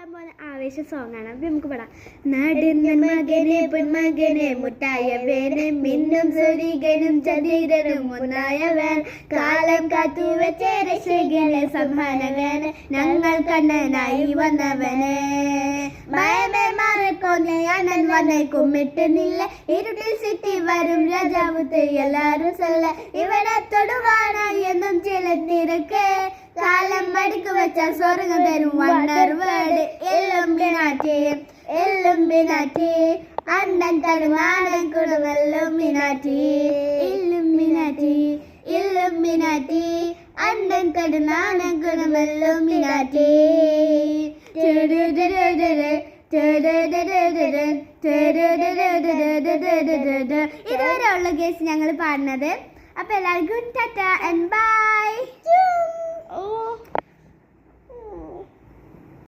പാടാൻ പോകുന്ന ആവേശ സോങ്ങാണ്. അപ്പം നമുക്ക് പാടാം. നടുന്ന മകനെ പൊന്മകനെ മുട്ടായവേനെ മിന്നും സൂരികനും ചതിരനും ഒന്നായവൻ കാലം കാത്തുവെച്ച രക്ഷകനെ സംഹാനകനെ ഞങ്ങൾ കണ്ണനായി വന്നവനെ ഭയമേ മാറിക്കൊന്നേ അണ്ണൻ വന്നെ കുമ്മിട്ടുന്നില്ല ഇരുട്ടിൽ സിറ്റി വരും രാജാവുത്തെ എല്ലാരും സല്ല ഇവിടെ തൊടുവാനായി എന്നും ചില തിരക്ക് കാലം മടിക്ക് വെച്ചാൽ സ്വർഗം തരും വണ്ണർവേട് എല്ലുംബിനാറ്റി അണ്ണൻ തടുമാനൻ കുടുമെല്ലുംബിനാറ്റി ഇല്ലുംബിനാറ്റി അണ്ണൻ തടുമാനൻ കുടുമെല്ലുംബിനാറ്റി ഇതുവരെയുള്ള കേസ് ഞങ്ങൾ പാടുന്നത്. അപ്പൊ എല്ലാവർക്കും ടാറ്റ ആൻഡ് ബൈ.